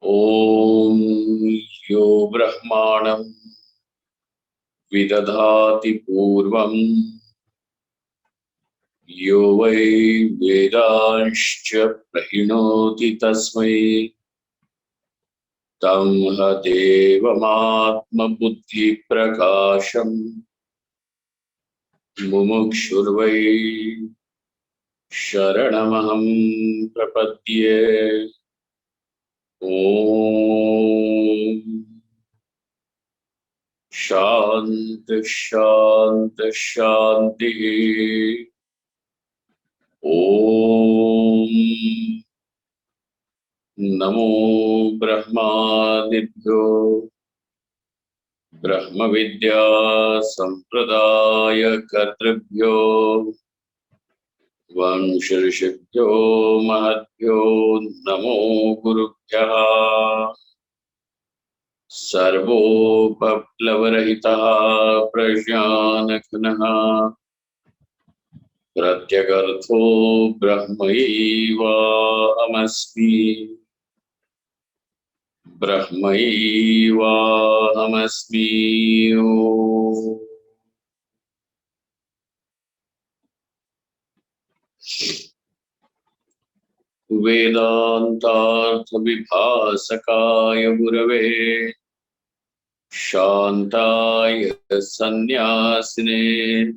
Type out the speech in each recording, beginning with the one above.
Om Yo Brahmanam Vidadhati Purvam Yo Vai Vedanscha Prahinoti Tasmai Tam Devamatma Buddhi Prakasham Mumukshurvai Sharanamaham Prapadye. Om Shanti Shanti Shanti. Om Namo Brahmadibhyo Brahma Vidya Sampradaya Kartribhyo Vanshirshibhyo Mahadbhyo Namo Gurubhyaha Sarvopaplavarahitāh prajñānaghnah pratyagartho brahmaivahamsmi brahmaivahamsmi. Vedantartha vibhasakaya gurave Shantaya sannyasine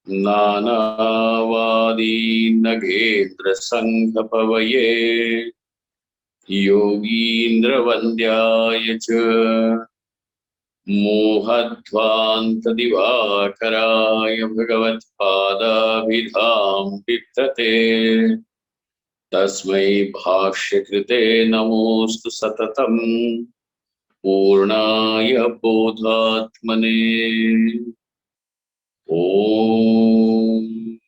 Nanavadi nagendra sanghapavaye Yogindra vandyaya cha Mohadvanta divakaraya Bhagavatpada vidham pittate Tasmai bhashyakrite namostu satatam Purnaya bodhatmane. Om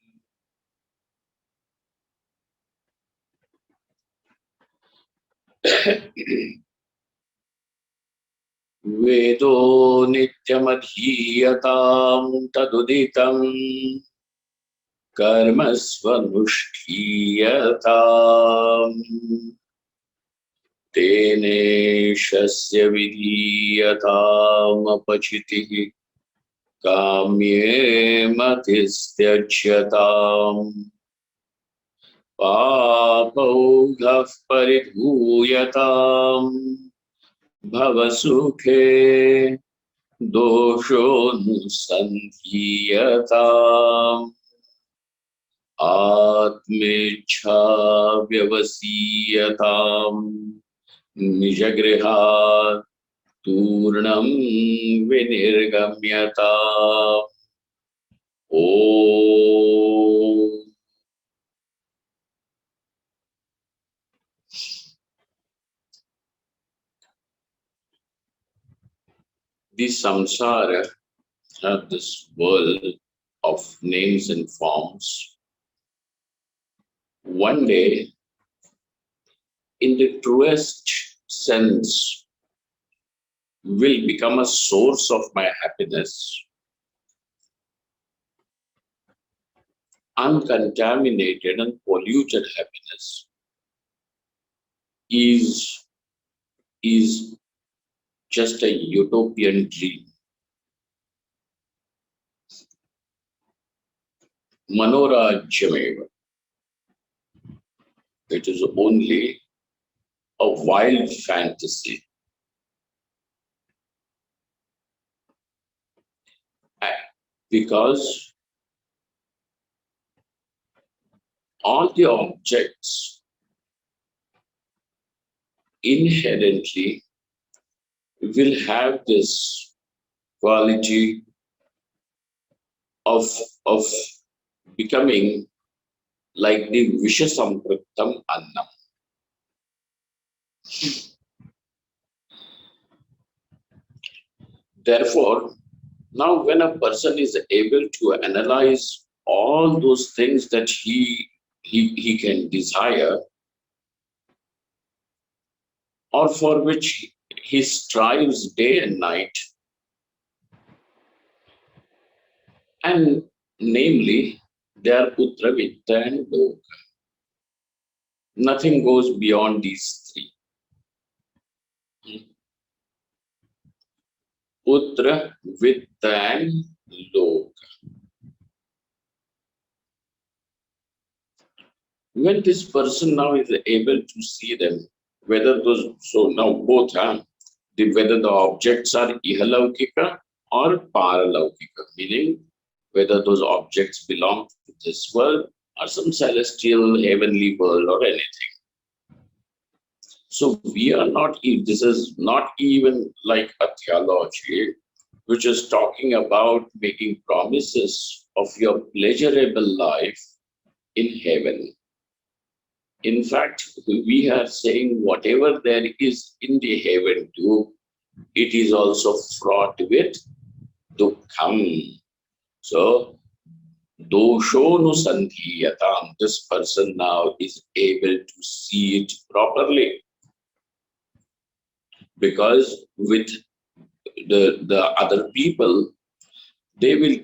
Vedo nityamadhiyatam taduditam karmasvanushtiyatam tene shasya vidhiyatam apachitihi kamye matistyachyatam papaughav paridhuyatam bhavasukhe doshonusandhiyatam atmecha vyavasiyatam nijagrihat turnam vinirgamyatam. Om the samsara, this world of names and forms, one day, in the truest sense, will become a source of my happiness, uncontaminated and polluted happiness is just a utopian dream. Manorajyameva. It is only a wild fantasy. Because all the objects inherently will have this quality of becoming like the Vishasampriktam Annam. Therefore, now when a person is able to analyze all those things that he can desire, or for which he strives day and night, and namely, they are Putra, Vitta and Loka. Nothing goes beyond these three. Putra, Vitta and Lok. When this person now is able to see them, whether those, so now both, whether the objects are ihalaukika or paralaukika, meaning whether those objects belong to this world or some celestial heavenly world or anything. So we are not, this is not even like a theology which is talking about making promises of your pleasurable life in heaven. In fact, we are saying whatever there is in the heaven too, it is also fraught with dukkham. So, doshonusantiyatam, this person now is able to see it properly. Because with the other people, they will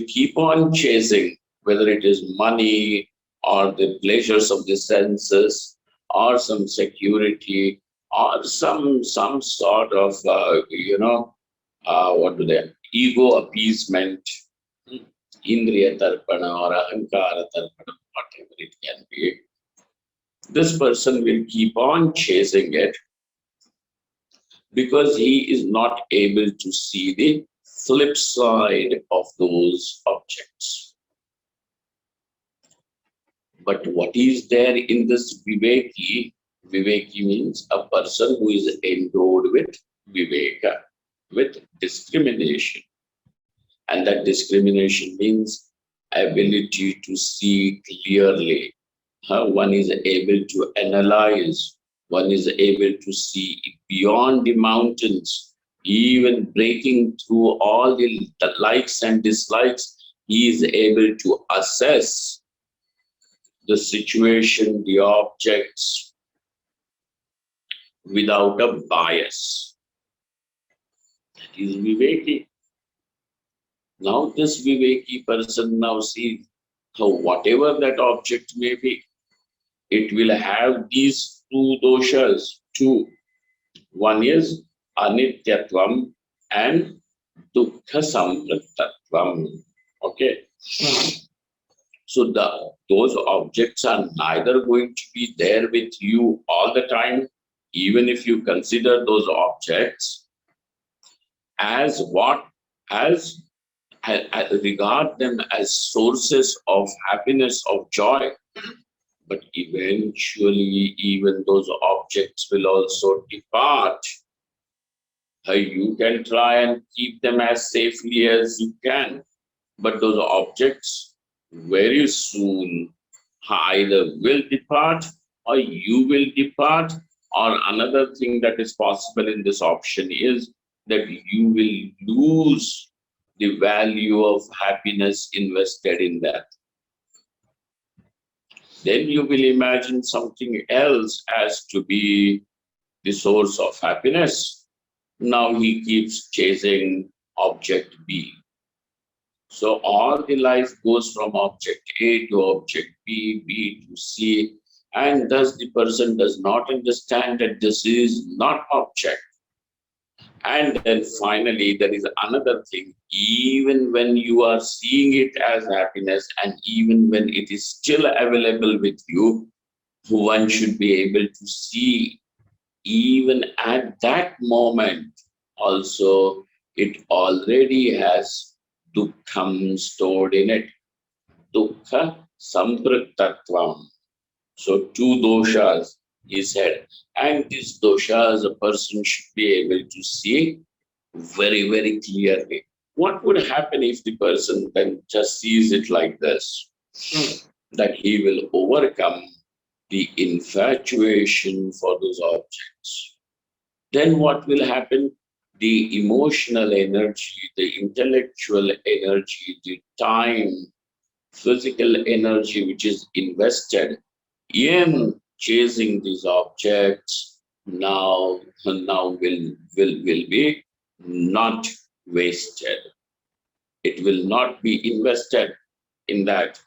keep on chasing, whether it is money or the pleasures of the senses or some security or some sort of what do they, ego appeasement, indriya tarpana or ahankara tarpana, whatever it can be. This person will keep on chasing it because he is not able to see the flip side of those objects. But what is there in this viveki? Viveki means a person who is endowed with viveka, with discrimination. And that discrimination means ability to see clearly. One is able to analyze, one is able to see beyond the mountains, even breaking through all the likes and dislikes. He is able to assess the situation, the objects, without a bias. That is Viveki. Now this Viveki person now sees how whatever that object may be, it will have these two doshas. Two. One is anityatvam and dukkha samprattatvam. Okay. So those objects are neither going to be there with you all the time, even if you consider those objects as what, as regard them as sources of happiness, of joy. But eventually, even those objects will also depart. You can try and keep them as safely as you can, but those objects very soon either will depart or you will depart, or another thing that is possible in this option is that you will lose the value of happiness invested in that. Then you will imagine something else as to be the source of happiness. Now he keeps chasing object B. So all the life goes from object A to object B, B to C, and thus the person does not understand that this is not object. And then finally, there is another thing. Even when you are seeing it as happiness, and even when it is still available with you, one should be able to see, even at that moment, also, it already has dukkham stored in it. Dukkha samprattatvam. So two doshas, he said, and these doshas a person should be able to see very, very clearly. What would happen if the person then just sees it like this? That he will overcome the infatuation for those objects. Then what will happen? The emotional energy, the intellectual energy, the time, physical energy which is invested in chasing these objects now will be not wasted. It will not be invested in that.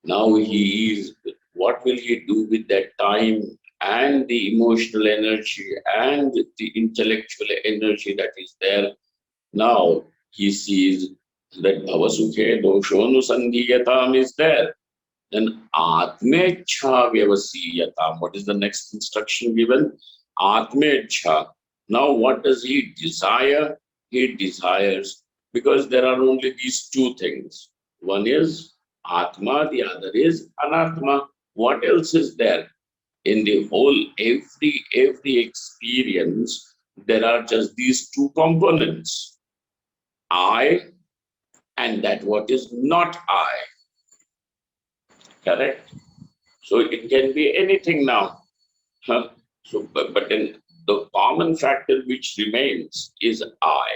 Now he is, what will he do with that time and the emotional energy and the intellectual energy that is there? Now he sees that Bhavasukhe Doshonusandhiyatam is there. Then Atmecha Vyavasiyatam. What is the next instruction given? Atmecha. Now what does he desire? He desires, because there are only these two things. One is Atma, the other is Anatma. What else is there? In the whole, every experience, there are just these two components. I and that what is not I. Correct? So it can be anything now. Huh? So, but then the common factor which remains is I.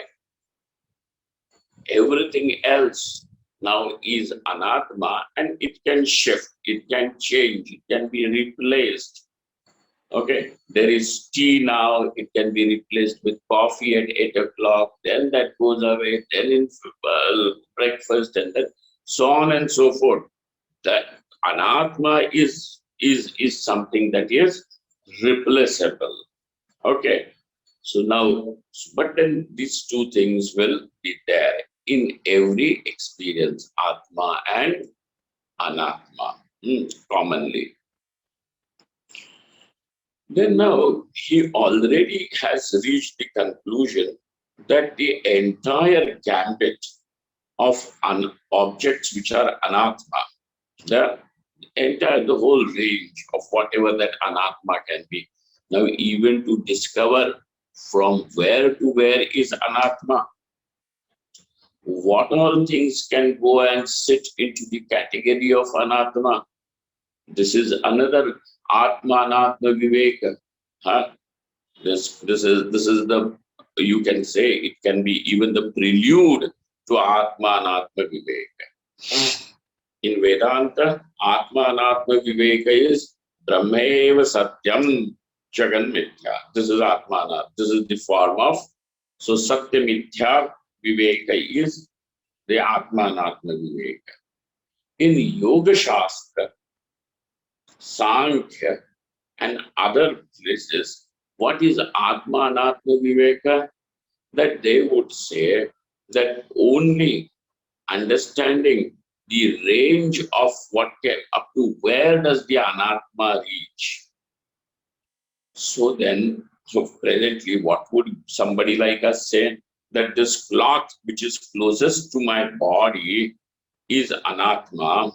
Everything else now is anatma, and it can shift, it can change, it can be replaced. Okay, there is tea now, it can be replaced with coffee at 8 o'clock, then that goes away, then in breakfast, and then so on and so forth. That anatma is something that is replaceable. Okay, so now, but then these two things will be there in every experience, atma and anatma, commonly. Then now he already has reached the conclusion that the entire gambit of objects which are anatma, the the whole range of whatever that anatma can be. Now, even to discover from where to where is anatma, what all things can go and sit into the category of anatma. This is another atma anatma viveka. Huh? This is the, you can say it can be even the prelude to atma anatma viveka. In Vedanta, Atma Anatma Viveka is Brahmeva Satyam Jagan Mithya. This is Atma Anatma. This is the form of, so Satya Mithya Viveka is the Atma Anatma Viveka. In Yoga Shastra, Sankhya, and other places, what is Atma Anatma Viveka? That they would say that only understanding the range of what can, up to where does the anatma reach. So then, so presently, what would somebody like us say? That this cloth which is closest to my body is anatma,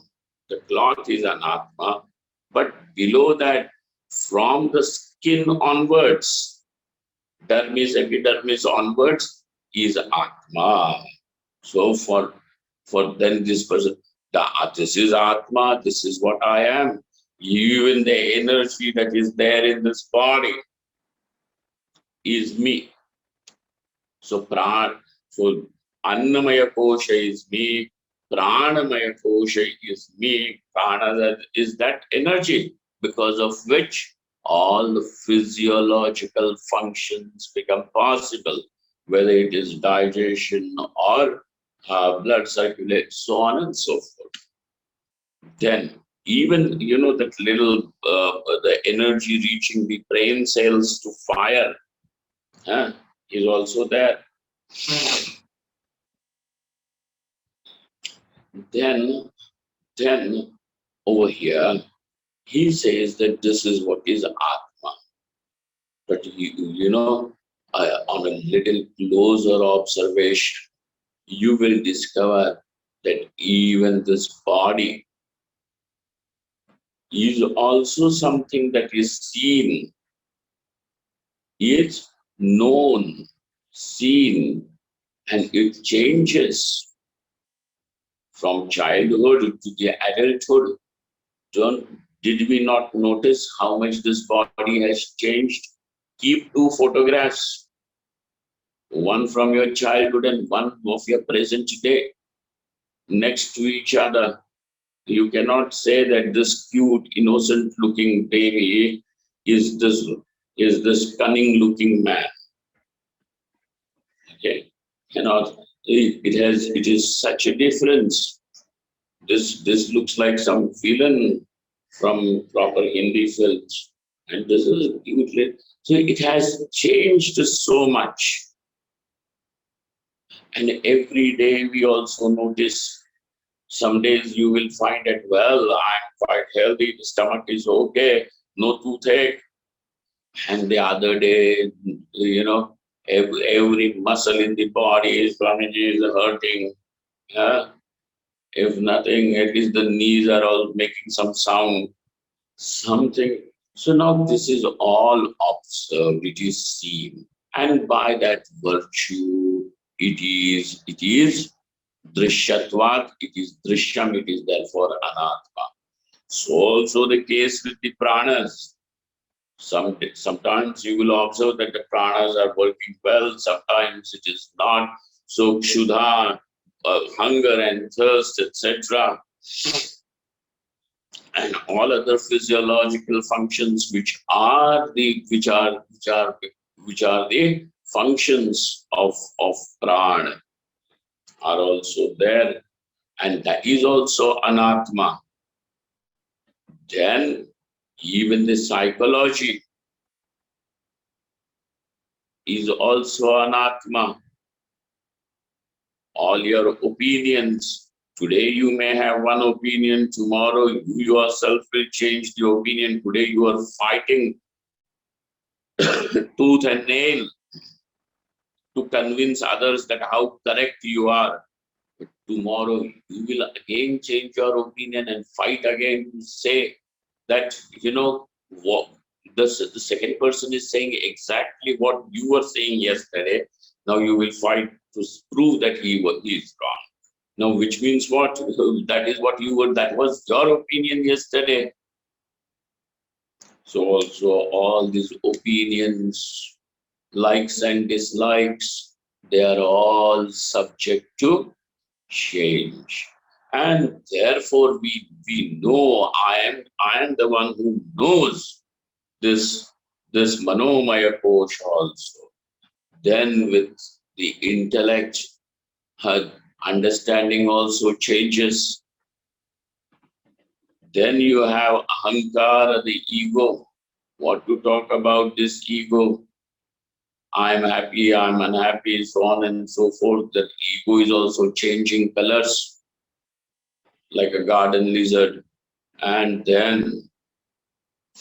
the cloth is anatma, but below that, from the skin onwards, dermis, epidermis onwards, is atma. So for then this person, this is Atma, this is what I am. Even the energy that is there in this body is me. So so Annamaya Kosha is me, Pranamaya Kosha is me, Prana is that energy because of which all the physiological functions become possible, whether it is digestion or blood circulation, so on and so forth. Then even that little the energy reaching the brain cells to fire, huh, is also there. Then over here he says that this is what is Atma. But on a little closer observation, you will discover that even this body is also something that is seen, it's known, seen, and it changes from childhood to the adulthood. Did we not notice how much this body has changed? Keep two photographs, one from your childhood and one of your present day, next to each other. You cannot say that this cute, innocent-looking baby is this cunning-looking man. Okay, cannot. It is such a difference. This looks like some villain from proper Hindi films, and this is cute. So it has changed so much. And every day we also notice, some days you will find it, well, I'm quite healthy, the stomach is okay, no toothache. And the other day, every muscle in the body is hurting. Yeah? If nothing, at least the knees are all making some sound, something. So now this is all observed, it is seen. And by that virtue, it is drishyatvat, it is drishyam, it is therefore anatma. So also the case with the pranas. Sometimes you will observe that the pranas are working well, sometimes it is not. So kshuddha, hunger and thirst, etc., and all other physiological functions which are the functions of prana are also there, and that is also anatma. Then even the psychology is also anatma. All your opinions, today you may have one opinion, tomorrow you yourself will change the opinion. Today you are fighting tooth and nail to convince others that how correct you are. But tomorrow you will again change your opinion and fight again to say that, what the second person is saying exactly what you were saying yesterday. Now you will fight to prove that he is wrong. Now, which means what? That is what you were, that was your opinion yesterday. So also all these opinions, likes and dislikes, they are all subject to change. And therefore we know, I am the one who knows this this manomaya kosh also. Then with the intellect, her understanding also changes. Then you have ahankara, the ego. What to talk about this ego? I'm happy, I'm unhappy, so on and so forth. That ego is also changing colors like a garden lizard. And then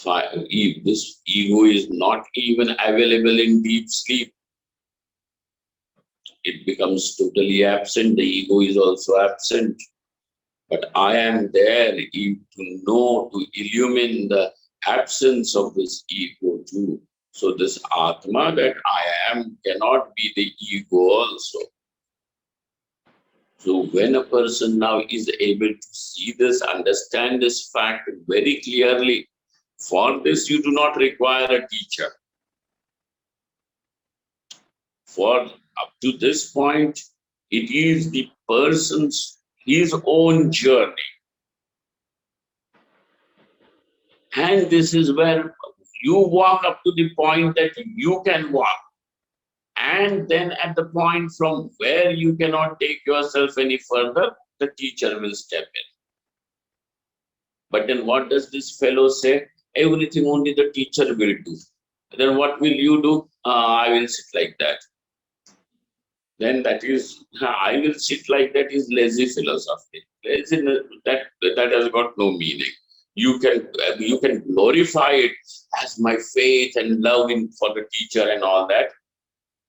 if this ego is not even available in deep sleep, it becomes totally absent. The ego is also absent. But I am there to know, to illumine the absence of this ego too. So this Atma that I am cannot be the ego also. So when a person now is able to see this, understand this fact very clearly, for this you do not require a teacher. For up to this point, it is the person's his own journey. And this is where you walk up to the point that you can walk. And then at the point from where you cannot take yourself any further, the teacher will step in. But then what does this fellow say? Everything only the teacher will do. Then what will you do? I will sit like that. Then that is, I will sit like that is lazy philosophy. Laziness, that has got no meaning. You can glorify it as my faith and love for the teacher and all that,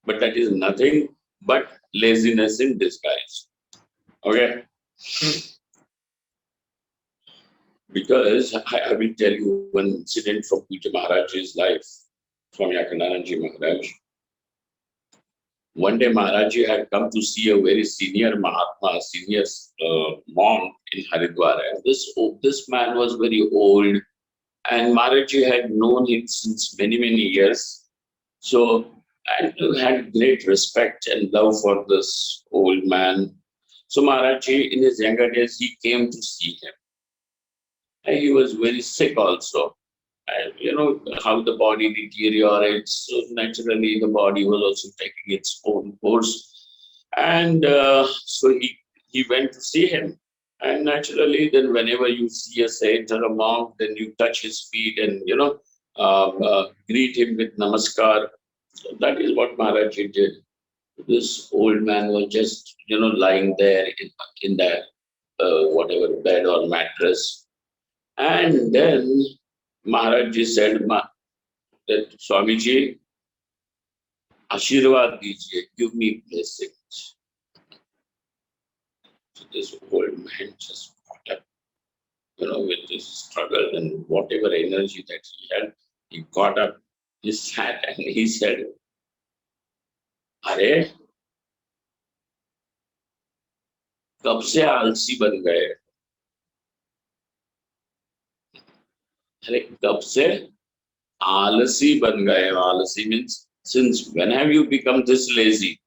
but that is nothing but laziness in disguise. Okay, because I will tell you one incident from Puja Maharaj's life, from Yakanananji Maharaj. One day Maharaji had come to see a very senior Mahatma, senior monk in Haridwar. And this man was very old, and Maharaji had known him since many, many years. So, and had great respect and love for this old man. So Maharaji, in his younger days, he came to see him. And he was very sick also. And you know how the body deteriorates. So naturally, the body was also taking its own course. And so he went to see him. And naturally, then whenever you see a saint or a monk, then you touch his feet and, greet him with namaskar. So that is what Maharaji did. This old man was just, lying there in that whatever bed or mattress. And then Maharaj ji said that Swamiji, Ashirwad dijiye, give me blessings. So this old man just got up, with this struggle and whatever energy that he had, he got up, he sat and he said, अरे कब से आलसी बन गए अरे कब से आलसी बन गए आलसी means since when have you become this lazy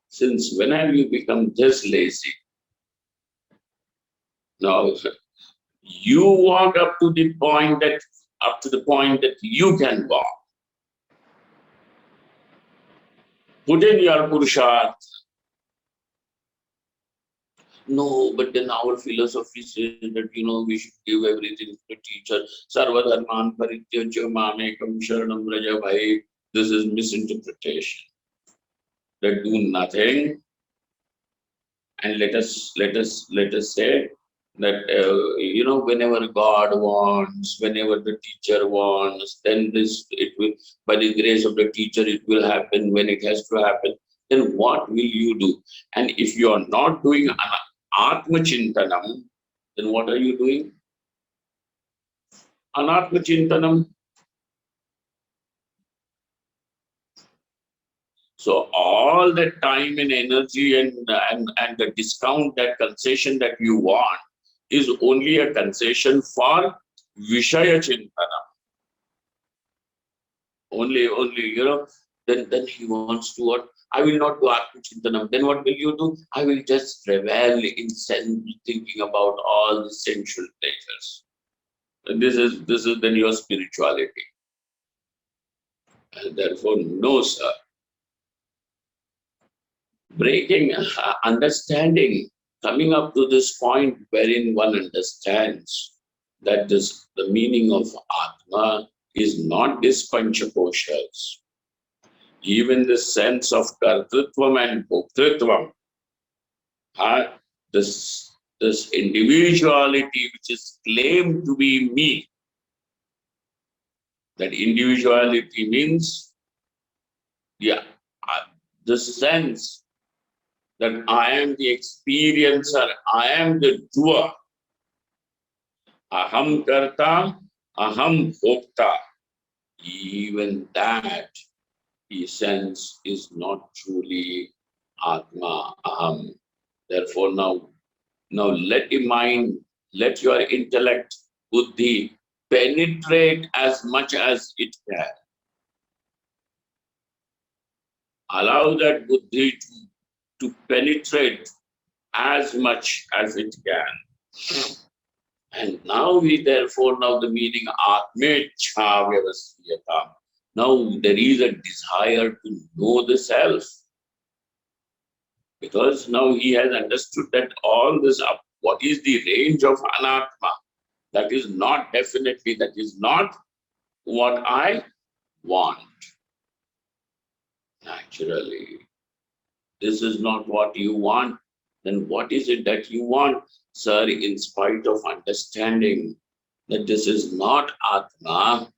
since when have you become this lazy now you walk up to the point that you can walk put in your purusharth no but then our philosophy says that we should give everything to the teacher sarva dharman parityajya mamekam sharanam raja bhai this is misinterpretation that do nothing and let us say that whenever God wants whenever the teacher wants then this it will by the grace of the teacher it will happen when it has to happen then what will you do and if you are not doing atma chintanam then what are you doing anatma chintanam so all that time and energy and the discount that concession that you want is only a concession for Vishaya Chintana. Only, then he wants to what? I will not do Atma Chintanam. Then what will you do? I will just revel in thinking about all the sensual pleasures. And this is then your spirituality. And therefore, no, sir. Breaking understanding, coming up to this point wherein one understands that the meaning of Atma is not this Panchakoshas. Even the sense of Kartritvam and Bhoktritvam, this individuality which is claimed to be me, that individuality means, the sense that I am the experiencer, I am the doer. Aham karta, aham bhokta. Even that essence is not truly Atma, Aham. Therefore, now let your mind, let your intellect, buddhi, penetrate as much as it can. Allow that buddhi to penetrate as much as it can. And now the meaning Atmecha Vyavasthiyata. Now there is a desire to know the self. Because now he has understood that all this, what is the range of anatma? That is not what I want. Naturally, this is not what you want. Then what is it that you want? Sir, in spite of understanding that this is not Atma,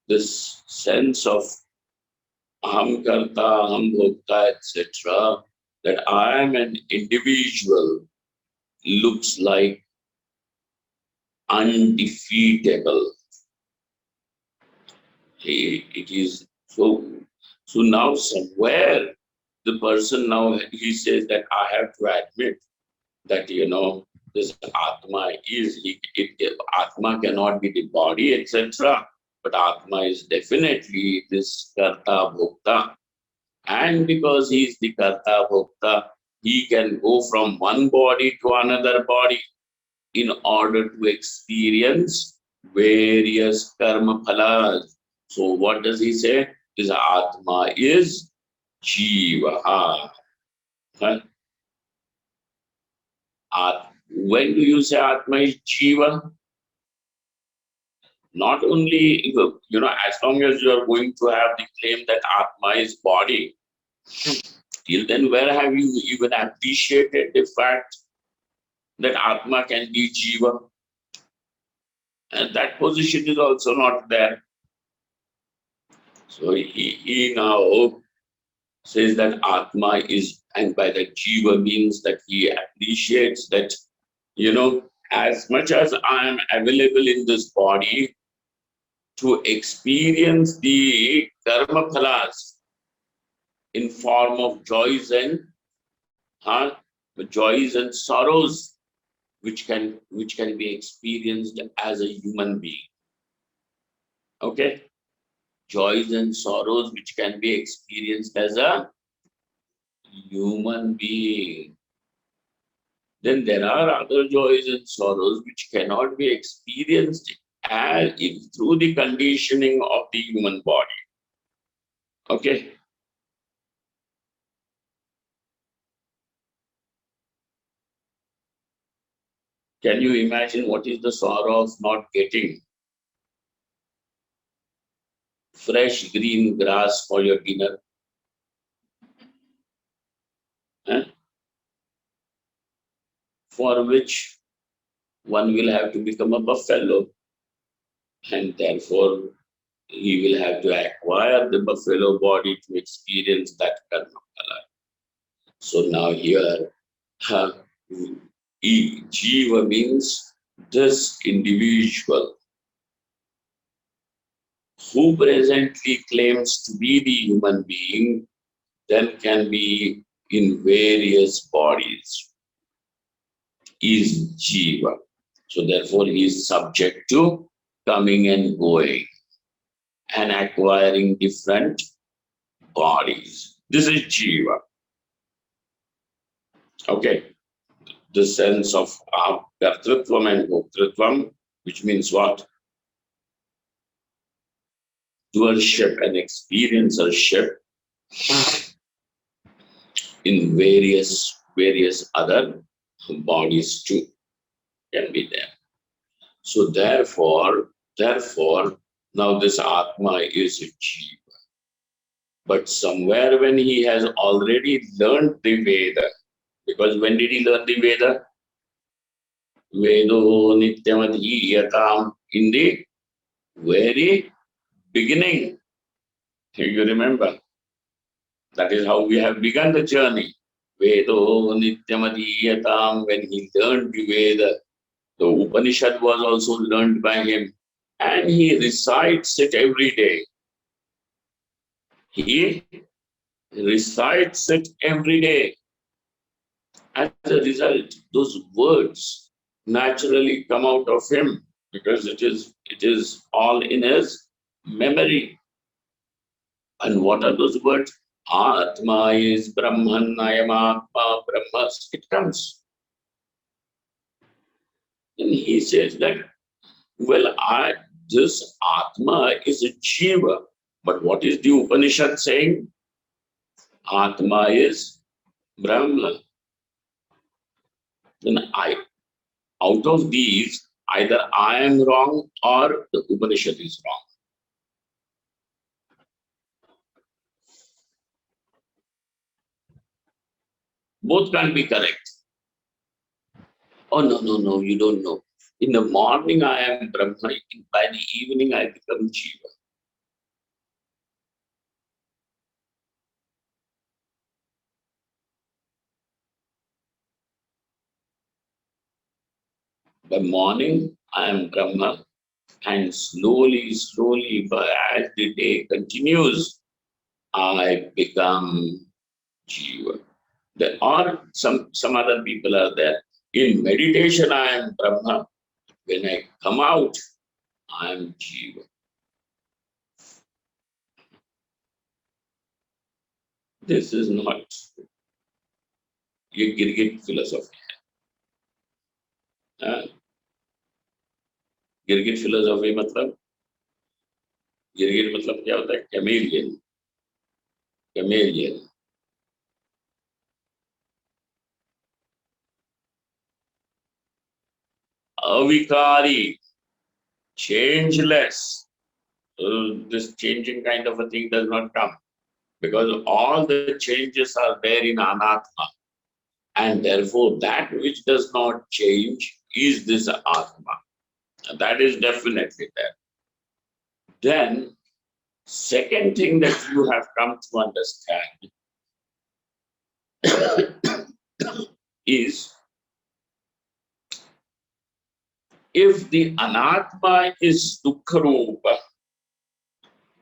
this sense of Aham Karta, Aham Bhokta, etc., that I am an individual looks like undefeatable. It is so. So now somewhere the person now he says that I have to admit that this Atma is Atma cannot be the body, etc. But Atma is definitely this Karta Bhokta. And because he is the Karta Bhokta, he can go from one body to another body in order to experience various karma phalas. So what does he say? His Atma is Jiva. When do you say Atma is Jiva? Not only, as long as you are going to have the claim that Atma is body, till then, where have you even appreciated the fact that Atma can be Jiva? And that position is also not there. So he now says that Atma is, and by that Jiva means that he appreciates that, as much as I am available in this body to experience the karma phalas in form of huh, joys and sorrows, which can be experienced as a human being. Okay, joys and sorrows which can be experienced as a human being. Then there are other joys and sorrows which cannot be experienced as if through the conditioning of the human body. Okay. Can you imagine what is the sorrow of not getting fresh green grass for your dinner? Eh? For which one will have to become a buffalo, and therefore he will have to acquire the buffalo body to experience that karma phala. So now here, uh, Jiva means this individual who presently claims to be the human being, then can be in various bodies, is Jiva. So therefore he is subject to coming and going and acquiring different bodies. This is Jiva. Okay. The sense of Kartrutvam and Bhoktrutvam, which means what? Doership and experiencership in various other bodies too can be there. So therefore, now this Atma is a Jiva. But somewhere when he has already learned the Veda, because when did he learn the Veda? Vedo Nityamadhiyatam, in the very beginning. You remember? That is how we have begun the journey. Vedo Nityamadhiyatam, when he learned the Veda, the Upanishad was also learned by him, and he recites it every day. He recites it every day. As a result, those words naturally come out of him because it is all in his memory. And what are those words? Atma is Brahman, I am Atma, Brahma. It comes. And he says that, well, this Atma is a Jiva. But what is the Upanishad saying? Atma is Brahma. Then out of these, either I am wrong or the Upanishad is wrong. Both can't be correct. Oh, no, no, no, you don't know. In the morning, I am Brahma. By the evening, I become Jiva. By morning, I am Brahma. And slowly, but as the day continues, I become Jiva. There are some other people are there. In meditation, I am Brahma. When I come out, I am Jiva. This is not ये गिरगिट philosophy है. गिरगिट philosophy मतलब गिरगिट मतलब क्या होता है? कैमेलियन. कैमेलियन. अविकारी changeless. This changing kind of a thing does not come because all the changes are there in Anatma. And therefore, that which does not change is this Atma. And that is definitely there. Then, second thing that you have come to understand is if the Anatma is Dukkha-rūpa,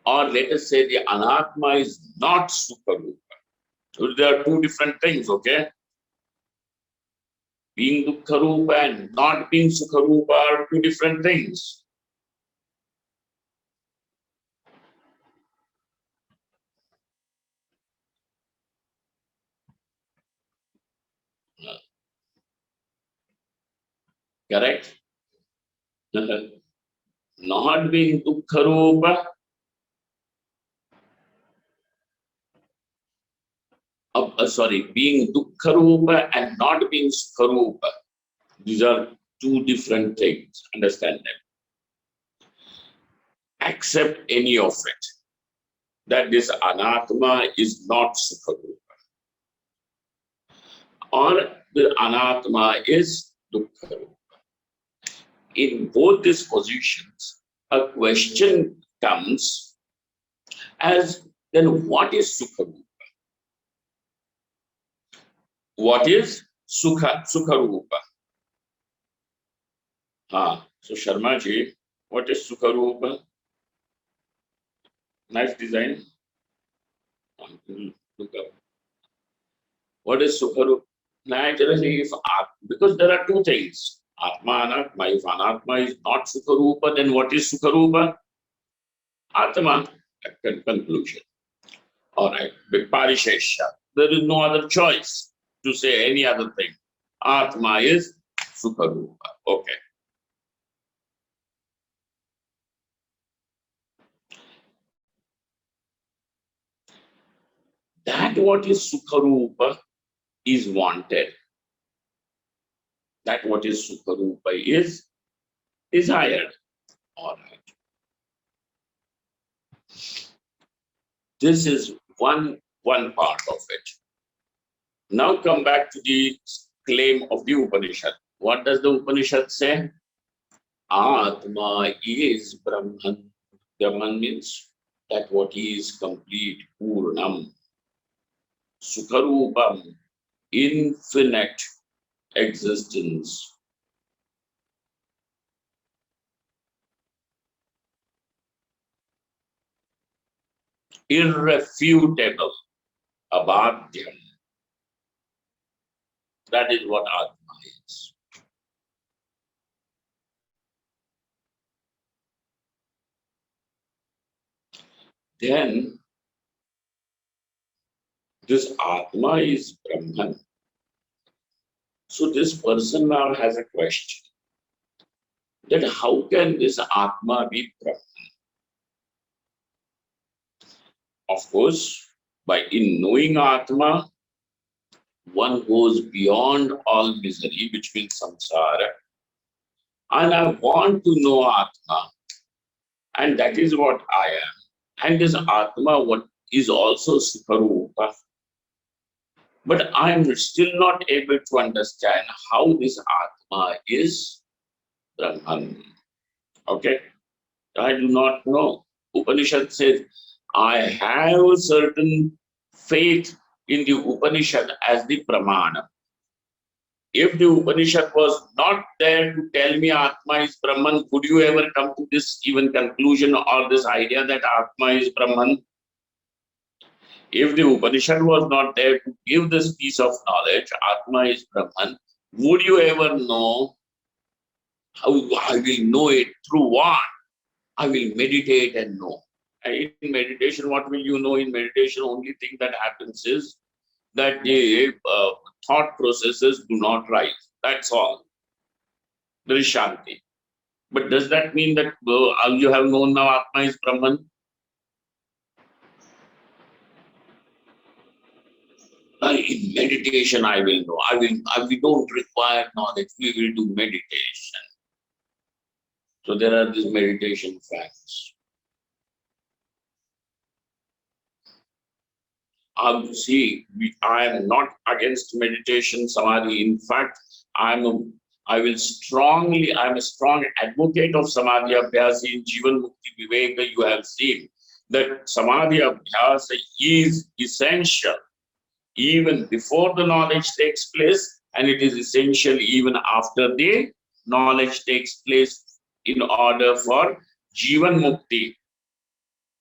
or let us say the Anatma is not Sukha-rūpa. So there are two different things, okay? Being Dukkha-rūpa and not being Sukha-rūpa are two different things. Correct? Not being Dukkha-rūpa, being Dukkha-rūpa and not being Sukha-rūpa. These are two different things. Understand them. Accept any of it. That this Anatma is not Sukha-rūpa. Or the Anatma is Dukkha-rūpa. In both these positions, a question comes as, then what is Sukha-rūpa? What is Sukha-rūpa? So Sharma ji, what is Sukha-rūpa? Nice design. Look up. What is Sukha-rūpa? Naturally, because there are two things. Atma, Anatma. If Anatma is not Sukha-rūpa, then what is Sukha-rūpa? Atma. Conclusion. All right. Parishesha. There is no other choice to say any other thing. Atma is Sukha-rūpa. Okay. That what is Sukha-rūpa is wanted. That what is Sukha-rūpa is desired. All right. This is one part of it. Now come back to the claim of the Upanishad. What does the Upanishad say? Atma is Brahman. Brahman means that what is complete, Purnam. Sukha-rūpam, infinite existence. Irrefutable, abadhyam. That is what Atma is. Then, this Atma is Brahman. So this person now has a question. That how can this Atma be Brahman? Of course, by in knowing Atma, one goes beyond all misery, which means samsara. And I want to know Atma. And that is what I am. And this Atma what is also Sukha-rūpa. But I am still not able to understand how this Atma is Brahman. Okay? I do not know. Upanishad says, I have a certain faith in the Upanishad as the Pramana. If the Upanishad was not there to tell me Atma is Brahman, could you ever come to this even conclusion or this idea that Atma is Brahman? If the Upanishad was not there to give this piece of knowledge, Atma is Brahman, would you ever know? How I will know it through what? I will meditate and know. And in meditation, what will you know? In meditation, only thing that happens is that the thought processes do not rise. That's all. There is Shanti. But does that mean that you have known now Atma is Brahman? In meditation, I will know. We don't require knowledge. We will do meditation. So there are these meditation facts. See, I am not against meditation, samadhi. In fact, I'm a strong advocate of samadhi abhyas in Jivan Mukti Viveka. You have seen that samadhi abhyas is essential even before the knowledge takes place, and it is essential even after the knowledge takes place in order for Jivan Mukti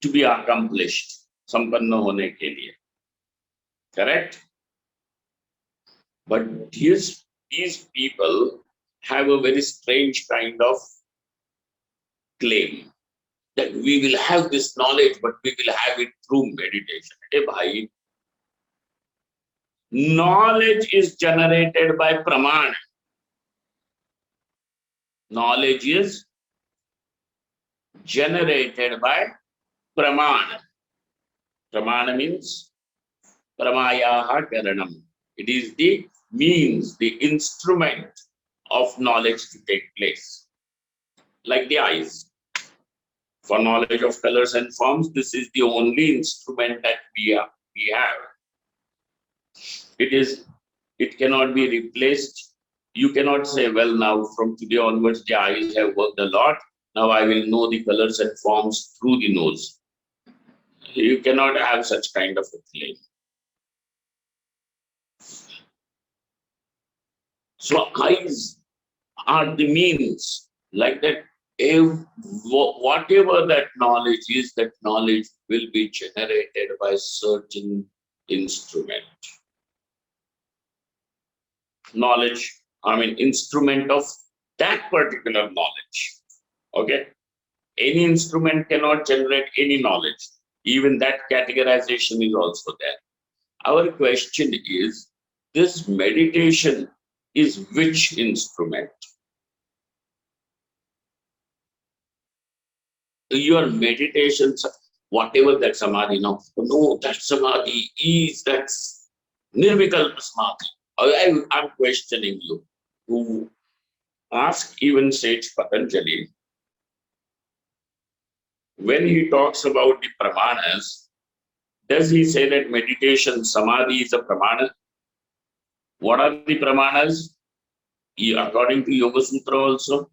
to be accomplished, संपन्न होने के लिए. Correct? But these people have a very strange kind of claim that we will have this knowledge, but we will have it through meditation. Hey, bhai, knowledge is generated by pramana. Knowledge is generated by pramana. Pramana means pramayaha karanam. It is the means, the instrument of knowledge to take place. Like the eyes. For knowledge of colors and forms, this is the only instrument that we have. It cannot be replaced. You cannot say, well, now from today onwards, the eyes have worked a lot. Now I will know the colors and forms through the nose. You cannot have such kind of a claim. So eyes are the means, like that. Whatever that knowledge is, that knowledge will be generated by certain instrument. Knowledge, instrument of that particular knowledge. Okay? Any instrument cannot generate any knowledge. Even that categorization is also there. Our question is, this meditation is which instrument? Your meditations, whatever that samadhi, no, that samadhi is, that's nirvikalpa samadhi. I'm questioning you. Who ask even Sage Patanjali, when he talks about the pramanas, does he say that meditation, samadhi is a pramana? What are the pramanas? According to Yoga Sutra also?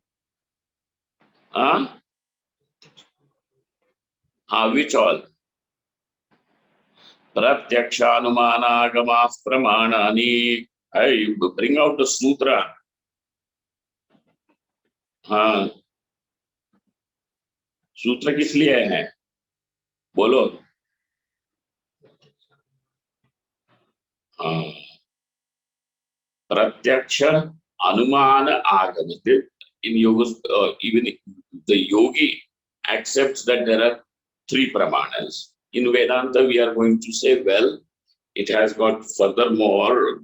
Which all? Pratyakshanumanagamah pramanani. I bring out the sutra. सूत्र किस लिए है? बोलो. प्रत्यक्ष अनुमान आगमति. In yoga, even the yogi accepts that there are three pramanas. In Vedanta, we are going to say, well, it has got furthermore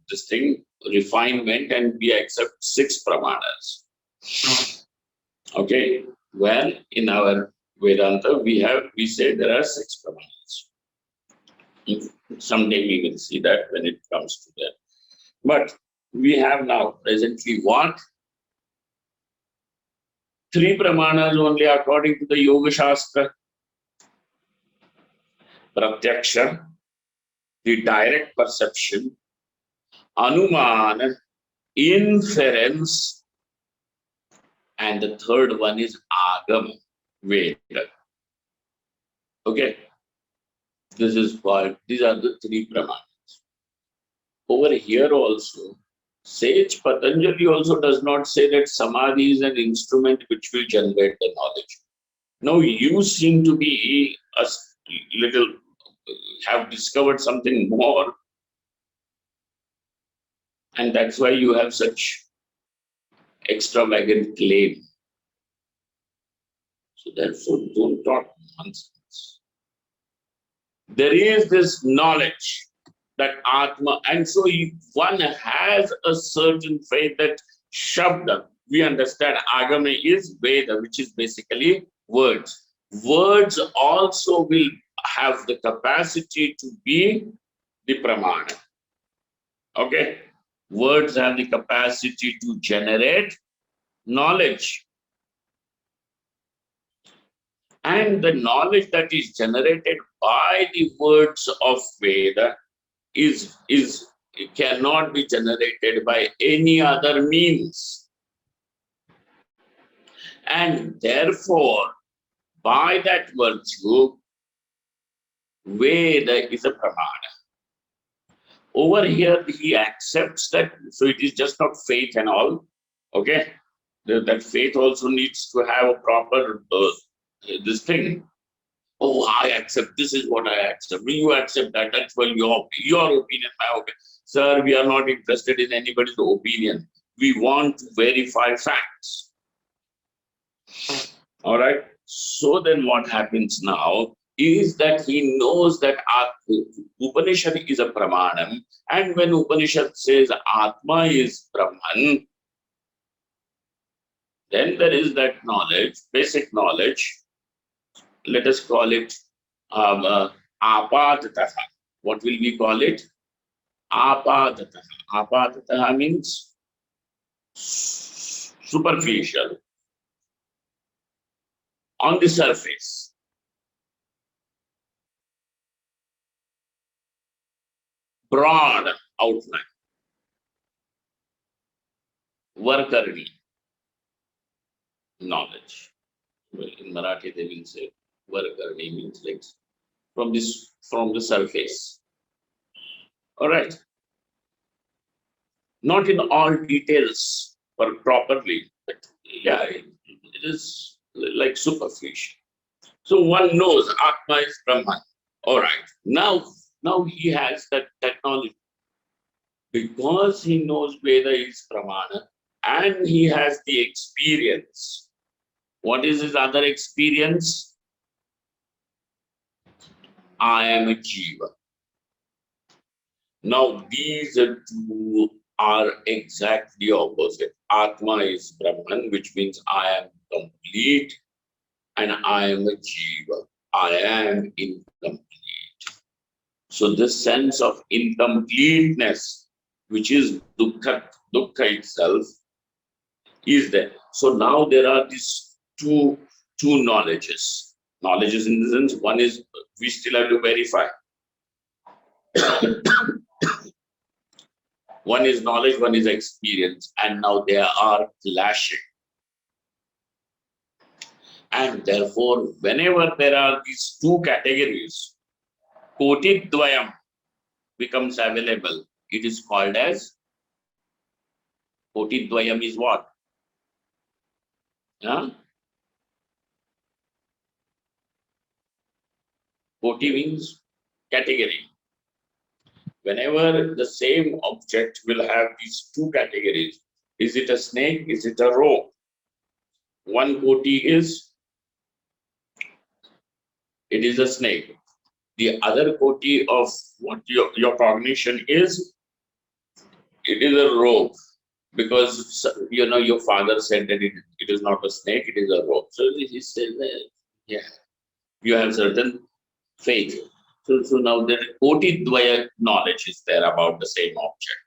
this thing, refinement, and we accept 6 pramanas. Okay. Well, in our Vedanta, we say there are 6 pramanas. Someday we will see that when it comes to that. But we have now presently what? 3 pramanas only according to the Yoga Shastra. Pratyaksha, the direct perception. Anuman, inference. And the third one is Agam, Veda. Okay. This is called, these are the 3 pramanas. Over here also, Sage Patanjali also does not say that samadhi is an instrument which will generate the knowledge. Now you seem to be a little, have discovered something more, and that's why you have such extravagant claim. So therefore, don't talk nonsense. There is this knowledge that Atma, and so one has a certain faith that Shabda, we understand Agame is Veda, which is basically words. Words also will have the capacity to be the Pramana. Okay? Words have the capacity to generate knowledge. And the knowledge that is generated by the words of Veda is it cannot be generated by any other means. And therefore, by that virtue, Veda is a pramana. Over here, he accepts that, so it is just not faith and all. Okay, that faith also needs to have a proper this thing. Oh, I accept. This is what I accept. You accept that. That's well your opinion, my opinion. Sir, we are not interested in anybody's opinion. We want to verify facts. All right. So then, what happens now is that he knows that Upanishad is a pramanam, and when Upanishad says Atma is Brahman, then there is that knowledge, basic knowledge. Let us call it apatataha. What will we call it? Apatataha. Apatataha means superficial, on the surface. Broad outline. Varkarni. Knowledge. Well, in Marathi they will say Varkarni means like from the surface. All right. Not in all details, but properly. But yeah, it is like superficial. So one knows Atma is Brahman. All right. Now he has that knowledge. Because he knows Veda is Pramana and he has the experience. What is his other experience? I am a Jiva. Now these two are exactly opposite. Atma is Brahman, which means I am complete, and I am a Jiva. I am incomplete. So this sense of incompleteness, which is dukkha itself, is there. So now there are these two knowledges. Knowledges in the sense, one is we still have to verify. One is knowledge, one is experience, and now they are clashing. And therefore, whenever there are these two categories, koti dvayam becomes available. It is called as koti dvayam is what? Huh? Koti means category. Whenever the same object will have these two categories, is it a snake? Is it a rope? One koti is, it is a snake. The other koti of what your cognition is, it is a rope. Because your father said that it is not a snake, it is a rope. So he said, yeah, you have certain faith. So now the koti dvaya knowledge is there about the same object.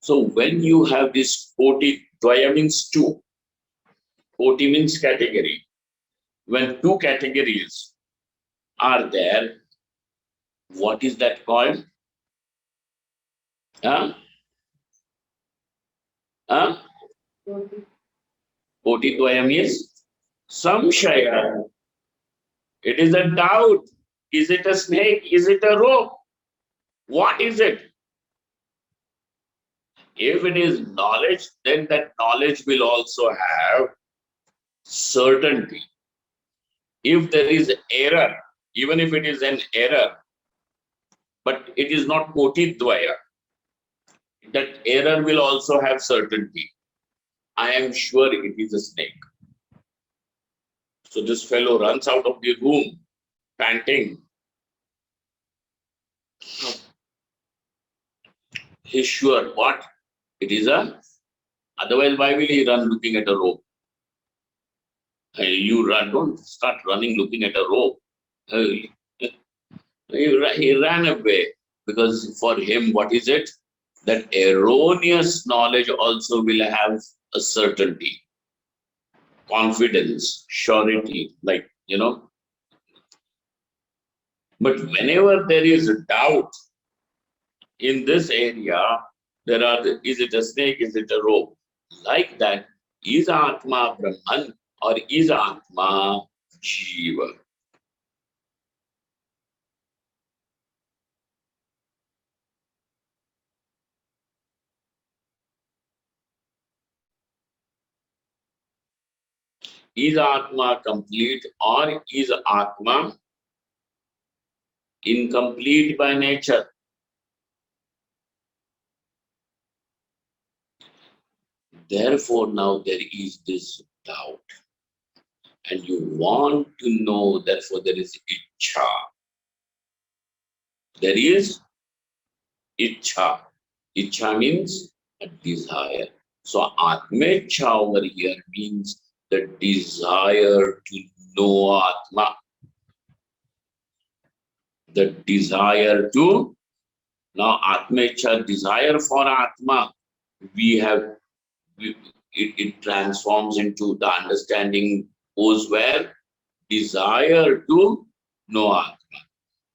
So when you have this koti dvaya means two. Koti means category. When two categories are there, what is that called? Huh? Huh? Koti dvayam is samshaya. It is a doubt. Is it a snake? Is it a rope? What is it? If it is knowledge, then that knowledge will also have certainty. If there is error, even if it is an error, but it is not koti dvaya, that error will also have certainty. I am sure it is a snake. So this fellow runs out of the room, panting. He's sure what? It is a. Otherwise, why will he run looking at a rope? You run, don't start running looking at a rope. He ran away because for him, what is it? That erroneous knowledge also will have a certainty, confidence, surety. Like you know. But whenever there is a doubt in this area, is it a snake, is it a rope? Like that, is Atma Brahman or is Atma Jiva? Is Atma complete or is Atma incomplete by nature? Therefore, now there is this doubt, and you want to know, therefore, there is Ichha. There is Ichha. Ichha means a desire. So, Atmecha over here means the desire to know Atma, the desire to, now Atmecha, desire for Atma, we have, it transforms into the understanding goes where desire to know Atma.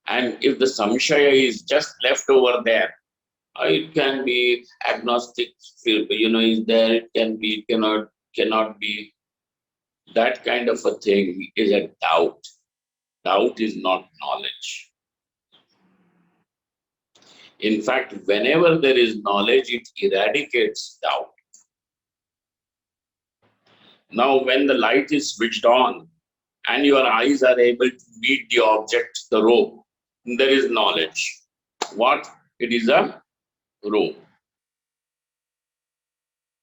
And if the samshaya is just left over there, it can be agnostic, is there, it can be, cannot be. That kind of a thing is a doubt. Doubt is not knowledge. In fact, whenever there is knowledge, it eradicates doubt. Now, when the light is switched on and your eyes are able to meet the object, the rope, there is knowledge. What? It is a rope.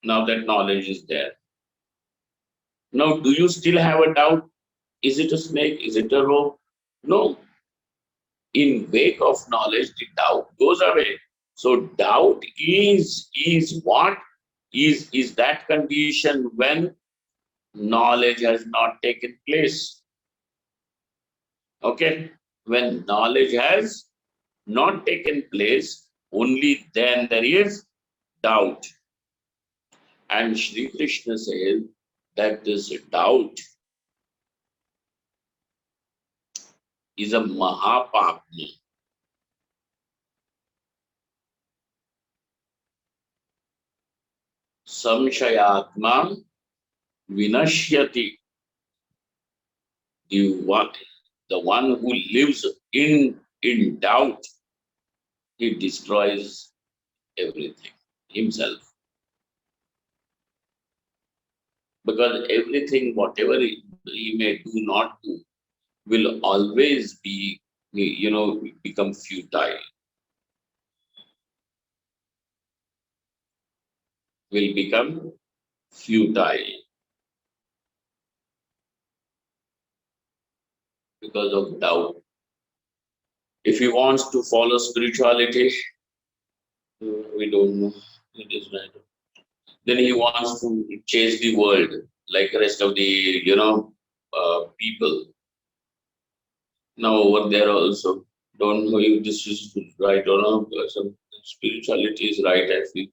Now that knowledge is there. Now, do you still have a doubt? Is it a snake? Is it a rope? No. In wake of knowledge, the doubt goes away. So doubt is what? Is that condition when knowledge has not taken place. Okay? When knowledge has not taken place, only then there is doubt. And Sri Krishna says that this doubt is a mahapapni. Samshayatma vinashyati. The one who lives in doubt, he destroys everything himself. Because everything, whatever he may do not do, will always be, become futile, will become futile because of doubt. If he wants to follow spirituality, we don't know, it is right. Then he wants to chase the world like the rest of the, people. Now over there also, don't know if this is right or not. Some spirituality is right, I feel.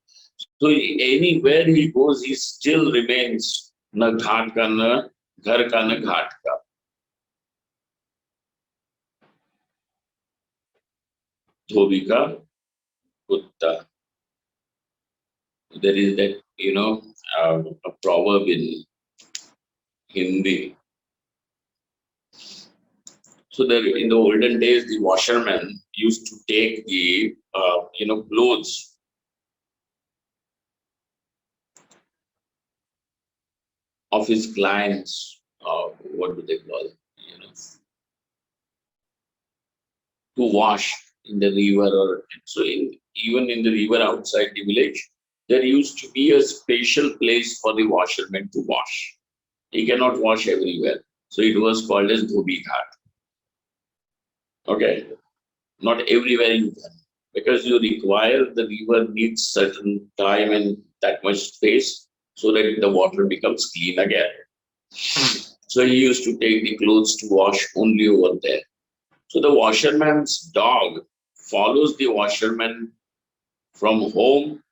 So anywhere he goes, he still remains na ghat ka na ghar ka na ghat ka. Dhobi ka kutta. There is that, a proverb in Hindi. So there, in the olden days, the washerman used to take the, clothes of his clients. What do they call it? To wash in the river, or so even in the river outside the village, there used to be a special place for the washerman to wash. He cannot wash everywhere, so it was called as dhobi ghat. Okay, not everywhere you can, because you require, the river needs certain time and that much space so that the water becomes clean again. So he used to take the clothes to wash only over there. So the washerman's dog follows the washerman from home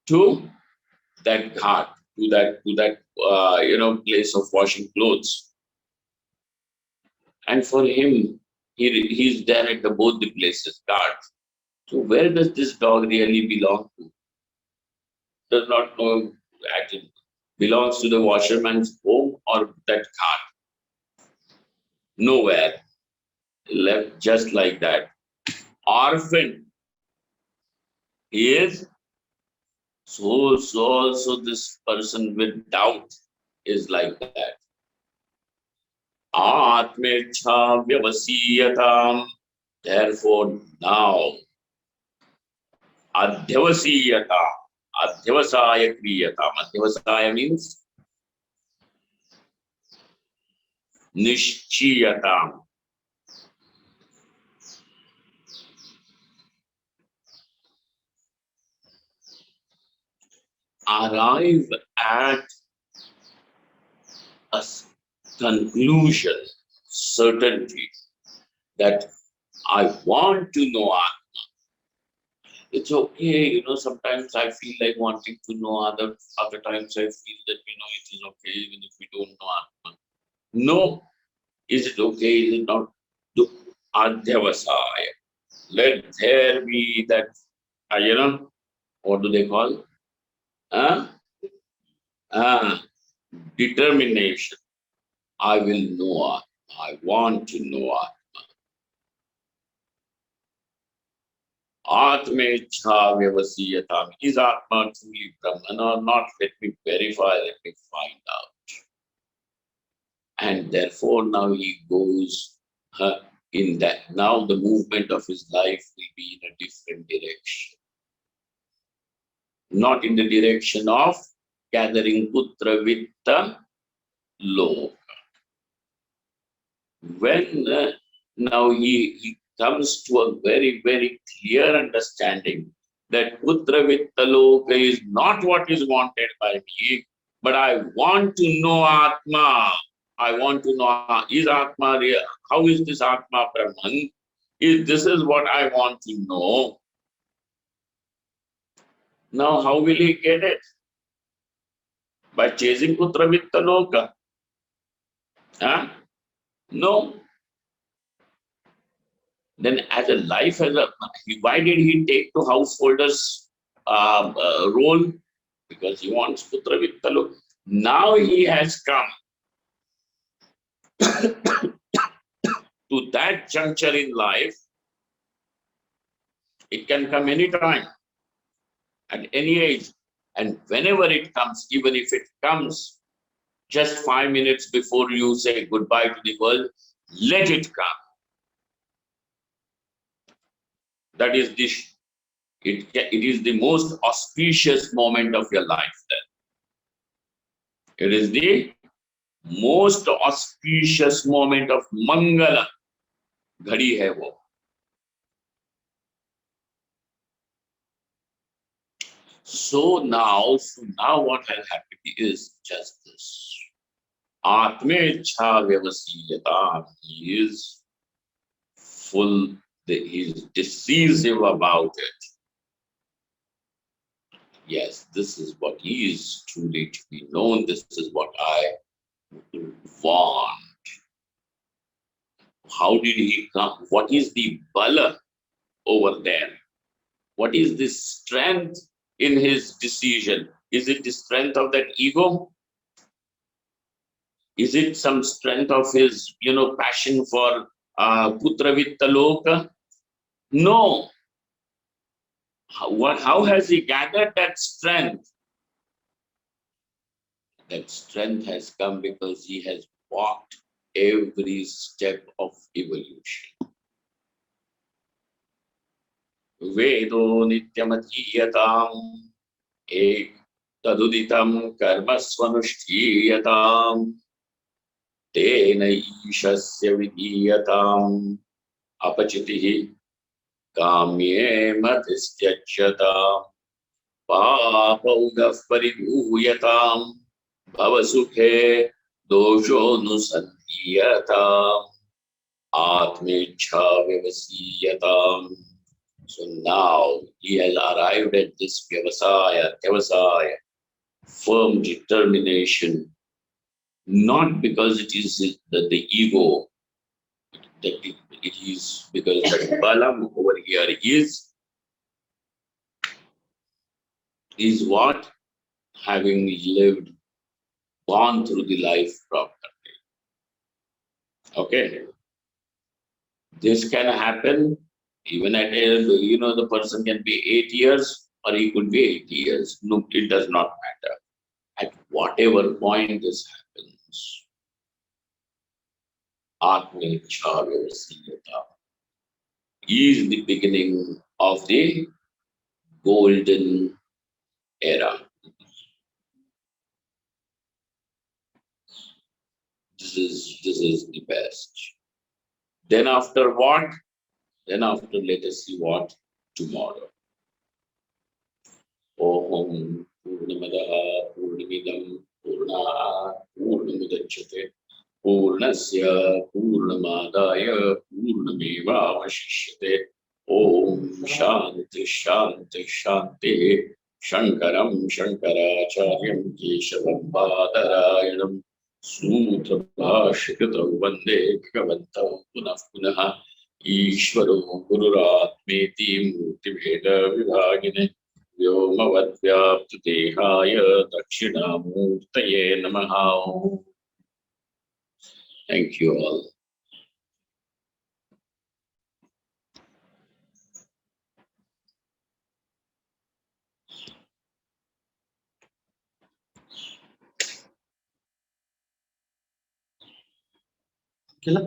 to that ghat, to that place of washing clothes. And for him, he's there at both the places, guard. So where does this dog really belong to? Does not know actually belongs to the washerman's home or that cart. Nowhere. Left just like that. Orphan. He is so also this person with doubt is like that. Atmecha vyavasiyatam. Therefore now adhyavasiyata. Adhyavasaya kriyatam. Adhyavasaya means nishchiyatam. Arrive at a conclusion, certainty that I want to know Atma. It's okay, sometimes I feel like wanting to know other times I feel that, it is okay even if we don't know Atma. No, is it okay? Is it not? Adhyavasaya. Let there be that, what do they call? Uh, uh, Determination. I will know Atma. I want to know Atma. Atmecha vyavasiyatam. Is Atma truly Brahman or not? Let me verify, let me find out. And therefore now he goes in that. Now the movement of his life will be in a different direction. Not in the direction of gathering putra vitta loka. When now he comes to a very clear understanding that putra vitta loka is not what is wanted by me, but I want to know Atma. I want to know, is Atma real? How is this Atma Brahman? This is what I want to know. Now how will he get it? By chasing putra vitta loka? Huh? No. Then as a life, why did he take to householders role? Because he wants putra vitta loka. Now he has come to that juncture in life. It can come anytime, at any age. And whenever it comes, even if it comes just 5 minutes before you say goodbye to the world, let it come. That is it is the most auspicious moment of your life then. It is the most auspicious moment of Mangala. Ghadi hai wo. So now what has happened is just this. Atmecha vyavasiyata. He is full, he is decisive about it. Yes, this is what is truly to be known. This is what I want. How did he come? What is the bala over there? What is the strength in his decision? Is it the strength of that ego? Is it some strength of his, passion for putra vitta loka? No. How has he gathered that strength? That strength has come because he has walked every step of evolution. Vedo nityamathiyatam ek taduditam karmasvanushthiyatam tena ishasya vidhiyatam apachitihi kamye matistyachyatam papaudah paridhuyatam Bhavasukhe dosho nusandhyatam atmecha vyavasiyatam. So now he has arrived at this vyavasaya, firm determination, not because it is the ego that it is because that balam over here is what? Having lived, gone through the life properly. Okay. This can happen even at the person can be 8 years or he could be 80 years. No, it does not matter. At whatever point this happens, Atmecharasiyata is the beginning of the golden era. This is the best. Then after what? Then after let us see what tomorrow. Om Purnamadaha Purnamidam Purnaha Purnamudachyate Purnasya Purnamadaya Purnamevavashishyate Om Shanti Shanti Shanti Shankaram Shankaracharyam Keshavam Badarayanam Sutra Bhashikata Vande Bhagavantam Punah Punah Ishvaro Gururatmeti Murtibheda Vibhagine व्योमवद्व्याप्तदेहाय दक्षिणामूर्तये नमः. Thank you all. Killer?